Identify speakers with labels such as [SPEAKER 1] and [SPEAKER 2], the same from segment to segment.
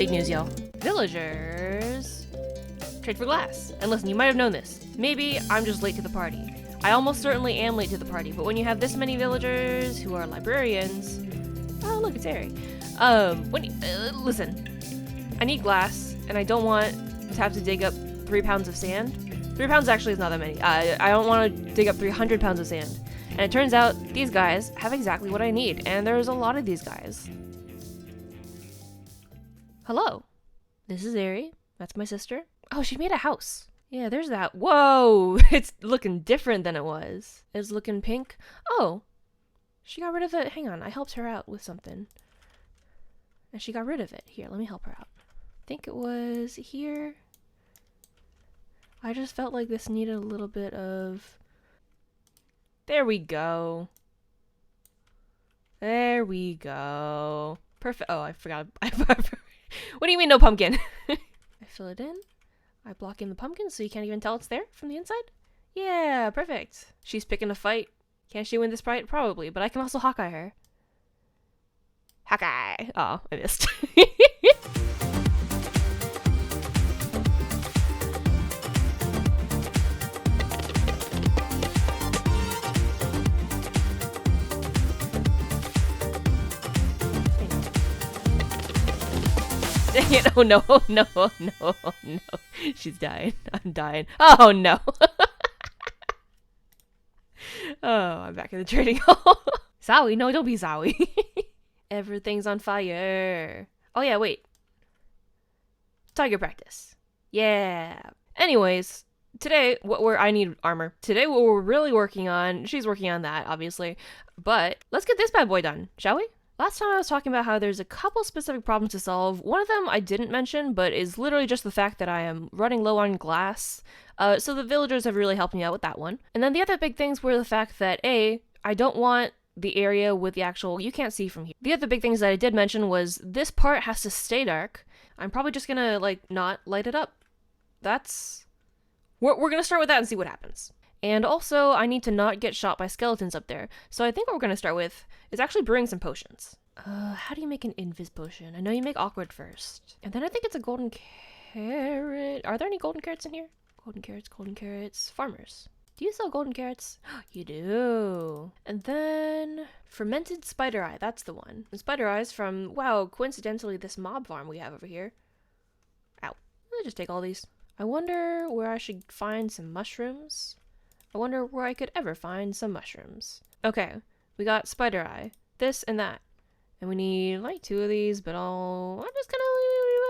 [SPEAKER 1] Big news, y'all. Villagers trade for glass. And listen, you might have known this. Maybe I'm just late to the party. I almost certainly am late to the party, but when you have this many villagers who are librarians... Oh, look, it's Harry. Listen. I need glass, and I don't want to have to dig up 3 pounds of sand. 3 pounds actually is not that many. I don't want to dig up 300 pounds of sand. And it turns out these guys have exactly what I need, and there's a lot of these guys. Hello. This is Ari. That's my sister. Oh, she made a house. Yeah, there's that. Whoa! It's looking different than it was. It's looking pink. Oh. She got rid of it. Hang on, I helped her out with something. And she got rid of it. Here, let me help her out. I think it was here. I just felt like this needed a little bit of... There we go. There we go. Perfect. Oh, I forgot. What do you mean no pumpkin? I fill it in. I block in the pumpkin so you can't even tell it's there from the inside. Yeah, perfect. She's picking a fight. Can she win this fight? Probably, but I can also Hawkeye her. Hawkeye! Oh, I missed. Dang it. Oh no, no, no, no. She's dying. I'm dying. Oh no. Oh, I'm back in the trading hall. Zowie, no, don't be Zowie. Everything's on fire. Oh yeah, wait. Tiger practice. Yeah. Anyways, today, I need armor. Today, what we're really working on, she's working on that, obviously, but let's get this bad boy done, shall we? Last time I was talking about how there's a couple specific problems to solve. One of them I didn't mention, but is literally just the fact that I am running low on glass. So the villagers have really helped me out with that one. And then the other big things were the fact that I don't want the area with the actual, you can't see from here. The other big things that I did mention was this part has to stay dark. I'm probably just gonna not light it up. We're gonna start with that and see what happens. And also, I need to not get shot by skeletons up there. So I think what we're going to start with is actually brewing some potions. How do you make an invis potion? I know you make awkward first. And then I think it's a golden carrot. Are there any golden carrots in here? Golden carrots. Farmers. Do you sell golden carrots? You do. And then fermented spider eye. That's the one. And spider eyes from, wow, coincidentally, this mob farm we have over here. Ow. Let's just take all these. I wonder where I should find some mushrooms. I wonder where I could ever find some mushrooms. Okay, we got spider eye, this and that. And we need 2 of these, but I'm just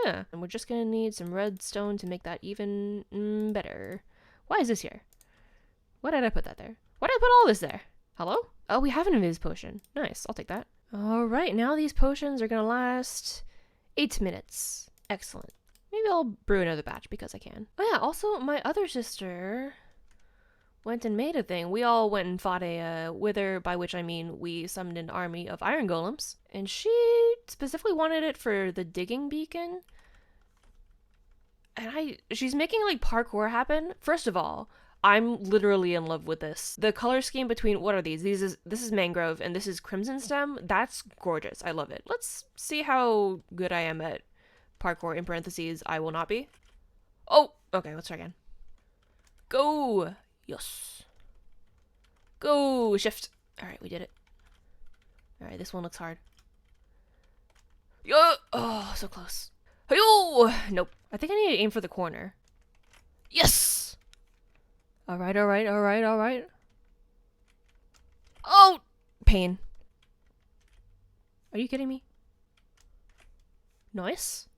[SPEAKER 1] gonna... And we're just gonna need some redstone to make that even better. Why is this here? Why did I put that there? Why did I put all this there? Hello? Oh, we have an invis potion. Nice, I'll take that. Alright, now these potions are gonna last 8 minutes. Excellent. Maybe I'll brew another batch because I can. Oh yeah, also my other sister... went and made a thing. We all went and fought a wither, by which I mean we summoned an army of iron golems. And she specifically wanted it for the digging beacon. And she's making parkour happen. First of all, I'm literally in love with this. The color scheme between, what are these? This is mangrove and this is crimson stem. That's gorgeous. I love it. Let's see how good I am at parkour. In parentheses, I will not be. Oh, okay, let's try again. Go! Yes. Go! Shift. Alright, we did it. Alright, this one looks hard. Yo! Oh, so close. Hey-yo! Nope. I think I need to aim for the corner. Yes! Alright. Oh! Pain. Are you kidding me? Nice.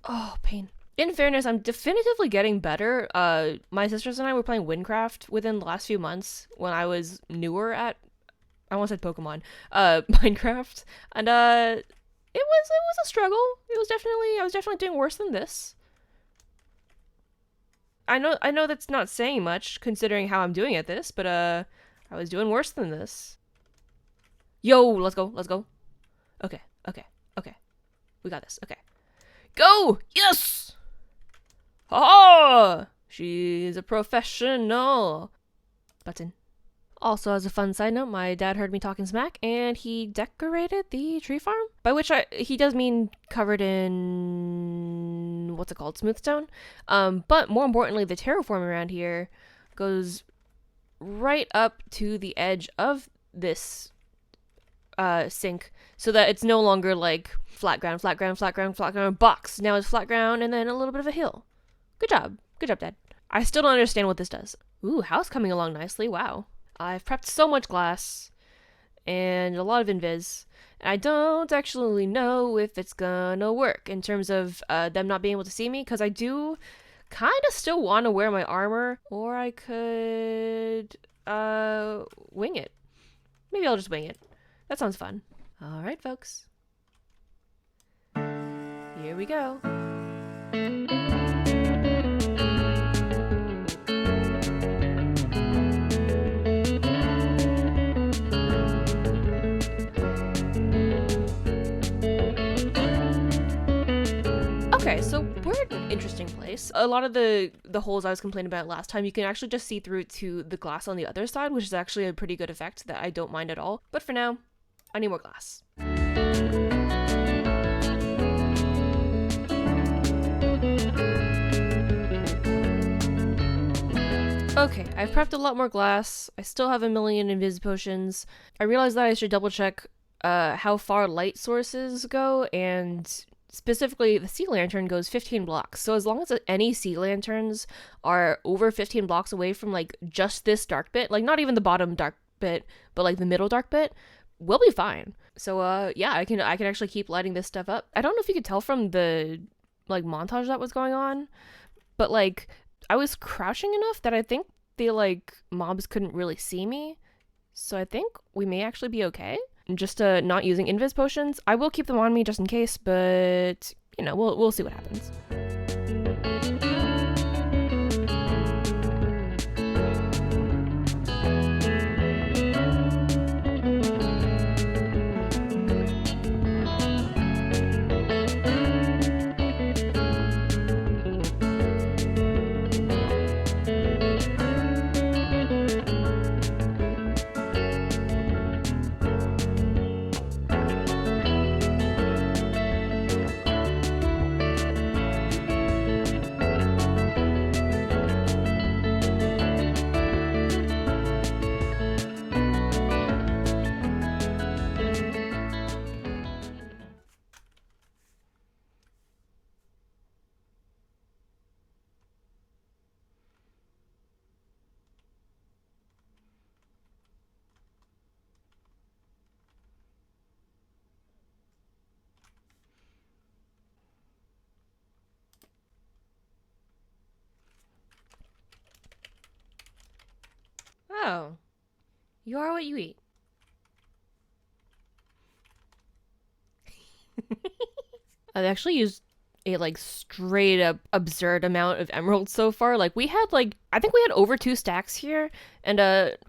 [SPEAKER 1] Oh, pain. In fairness, I'm definitively getting better. My sisters and I were playing Windcraft within the last few months when I was newer at, I almost said Pokemon, Minecraft, and it was a struggle. I was definitely doing worse than this. I know that's not saying much considering how I'm doing at this, but I was doing worse than this. Yo, let's go. Okay. We got this. Okay. Go! Yes! Oh, she's a professional. Button. Also, as a fun side note, my dad heard me talking smack, and he decorated the tree farm. by which he does mean covered in, what's it called, smooth stone. But more importantly, the terraform around here goes right up to the edge of this sink, so that it's no longer like flat ground, flat ground, flat ground, flat ground, box. Now it's flat ground and then a little bit of a hill. Good job, Dad. I still don't understand what this does. Ooh, house coming along nicely. Wow. I've prepped so much glass and a lot of invis. I don't actually know if it's gonna work in terms of them not being able to see me, because I do kind of still want to wear my armor, or I could wing it. Maybe I'll just wing it. That sounds fun. All right, folks. Here we go. Okay, so we're at an interesting place. A lot of the holes I was complaining about last time, you can actually just see through to the glass on the other side, which is actually a pretty good effect that I don't mind at all. But for now, I need more glass. Okay, I've prepped a lot more glass. I still have a million invis potions. I realized that I should double check how far light sources go, and specifically the sea lantern goes 15 blocks. So as long as any sea lanterns are over 15 blocks away from like just this dark bit, like not even the bottom dark bit, but like the middle dark bit, we'll be fine. So yeah, I can actually keep lighting this stuff up. I don't know if you could tell from the like montage that was going on, but like I was crouching enough that I think the like mobs couldn't really see me. So I think we may actually be okay. Just not using invis potions. I will keep them on me just in case, but you know, we'll see what happens. Oh, you are what you eat. I've actually used a like straight up absurd amount of emeralds so far. Like we had like, I think we had over 2 stacks here, and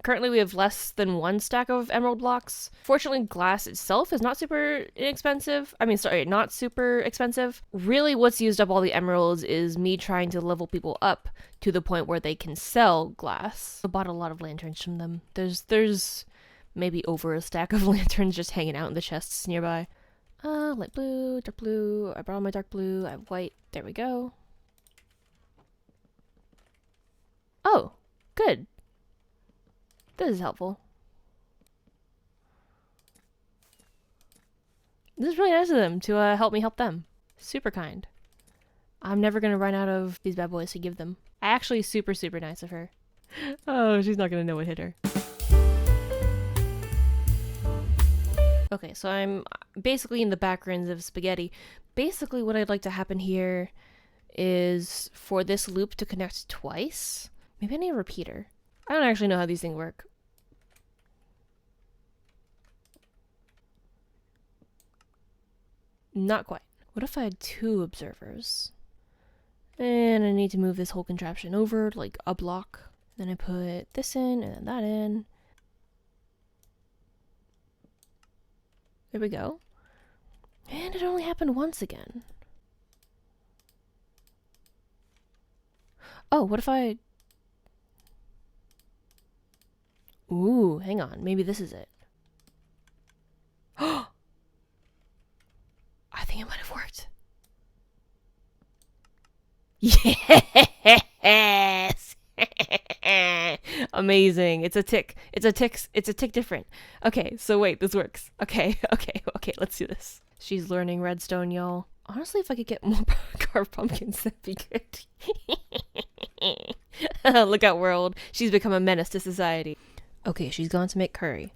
[SPEAKER 1] currently we have less than 1 stack of emerald blocks. Fortunately, glass itself is not super inexpensive. Not super expensive. Really what's used up all the emeralds is me trying to level people up to the point where they can sell glass. I bought a lot of lanterns from them. There's maybe over a stack of lanterns just hanging out in the chests nearby. Light blue, dark blue. I brought my dark blue. I have white. There we go. Oh, good. This is helpful. This is really nice of them to help me help them. Super kind. I'm never gonna run out of these bad boys to give them. Actually, super nice of her. Oh, she's not gonna know what hit her. Okay, so I'm basically in the backgrounds of spaghetti. Basically what I'd like to happen here is for this loop to connect twice. Maybe I need a repeater. I don't actually know how these things work. Not quite. What if I had 2 observers? And I need to move this whole contraption over like a block. Then I put this in and then that in. There we go. And it only happened once again. Oh, what if I... Ooh, hang on. Maybe this is it. Yes. Amazing. It's a tick. It's a tick. It's a tick different. Okay, so wait, this works. Okay, okay, let's do this. She's learning redstone, y'all. Honestly, if I could get more carved pumpkins, that'd be good. Look out, world. She's become a menace to society. Okay, she's gone to make curry.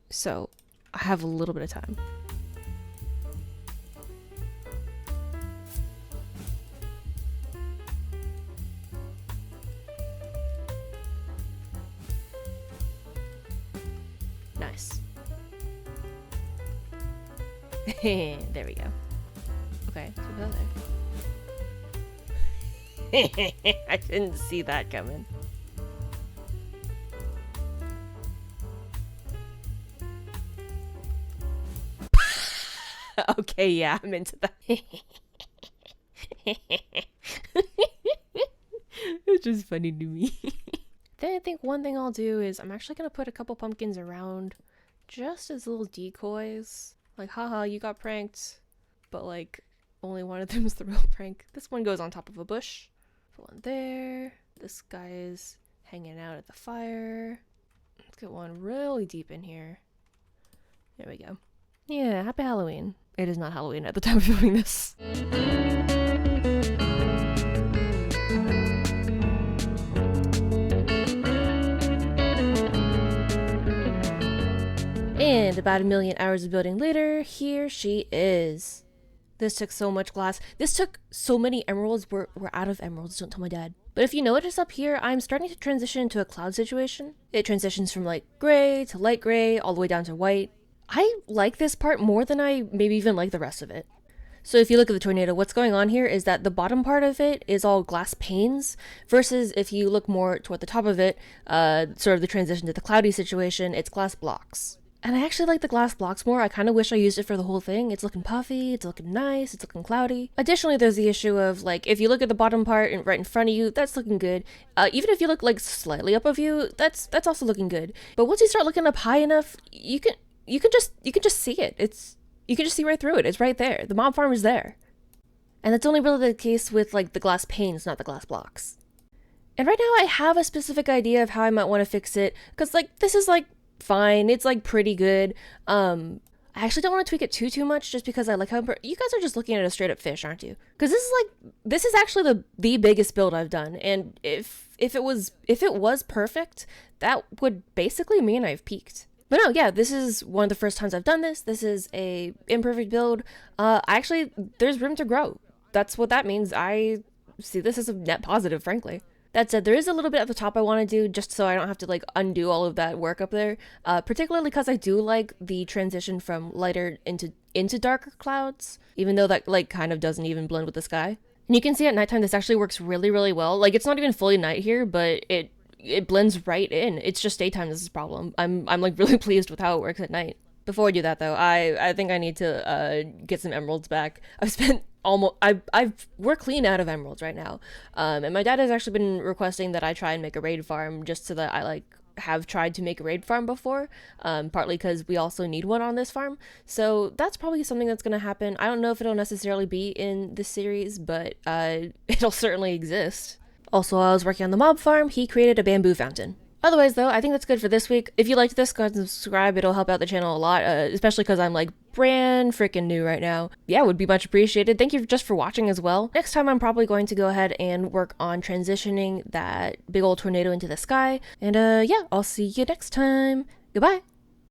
[SPEAKER 1] So, I have a little bit of time. Nice. There we go. Okay, so go there. I didn't see that coming. Okay, yeah, I'm into that. It's just funny to me. Then I think one thing I'll do is I'm actually gonna put a couple pumpkins around just as little decoys. Like, haha, you got pranked. But like, only one of them is the real prank. This one goes on top of a bush. Put one there. This guy is hanging out at the fire. Let's get one really deep in here. There we go. Yeah, happy Halloween. It is not Halloween at the time of filming this. And about 1,000,000 hours of building later, here she is. This took so much glass. This took so many emeralds. We're out of emeralds, don't tell my dad. But if you notice up here, I'm starting to transition into a cloud situation. It transitions from like gray to light gray, all the way down to white. I like this part more than I maybe even like the rest of it. So if you look at the tornado, what's going on here is that the bottom part of it is all glass panes, versus if you look more toward the top of it, sort of the transition to the cloudy situation, it's glass blocks. And I actually like the glass blocks more. I kind of wish I used it for the whole thing. It's looking puffy, it's looking nice, it's looking cloudy. Additionally, there's the issue of, like, if you look at the bottom part and right in front of you, that's looking good. Even if you look, like, slightly up of you, that's also looking good. But once you start looking up high enough, you can just see it. You can just see right through it. It's right there. The mob farm is there. And that's only really the case with, like, the glass panes, not the glass blocks. And right now I have a specific idea of how I might want to fix it, because, like, this is, like, fine. It's like pretty good. I actually don't want to tweak it too much, just because I like how you guys are just looking at a straight up fish, aren't you? Because this is actually the biggest build I've done, and if it was perfect, that would basically mean I've peaked. But no, yeah, this is one of the first times I've done this. This is a imperfect build. Actually, there's room to grow. That's what that means. I see this as a net positive, frankly. That said, there is a little bit at the top I want to do, just so I don't have to like undo all of that work up there. Particularly because I do like the transition from lighter into darker clouds, even though that like kind of doesn't even blend with the sky. And you can see at nighttime this actually works really, really well. Like, it's not even fully night here, but it blends right in. It's just daytime this is a problem. I'm like really pleased with how it works at night. Before I do that though, I think I need to get some emeralds back. I've spent we're clean out of emeralds right now. And my dad has actually been requesting that I try and make a raid farm, just so that I like have tried to make a raid farm before, partly because we also need one on this farm. So that's probably something that's going to happen. I don't know if it'll necessarily be in this series, but it'll certainly exist. Also, while I was working on the mob farm, he created a bamboo fountain. Otherwise, though, I think that's good for this week. If you liked this, go ahead and subscribe. It'll help out the channel a lot, especially because I'm, like, brand freaking new right now. Yeah, would be much appreciated. Thank you just for watching as well. Next time, I'm probably going to go ahead and work on transitioning that big old tornado into the sky. And, yeah, I'll see you next time. Goodbye!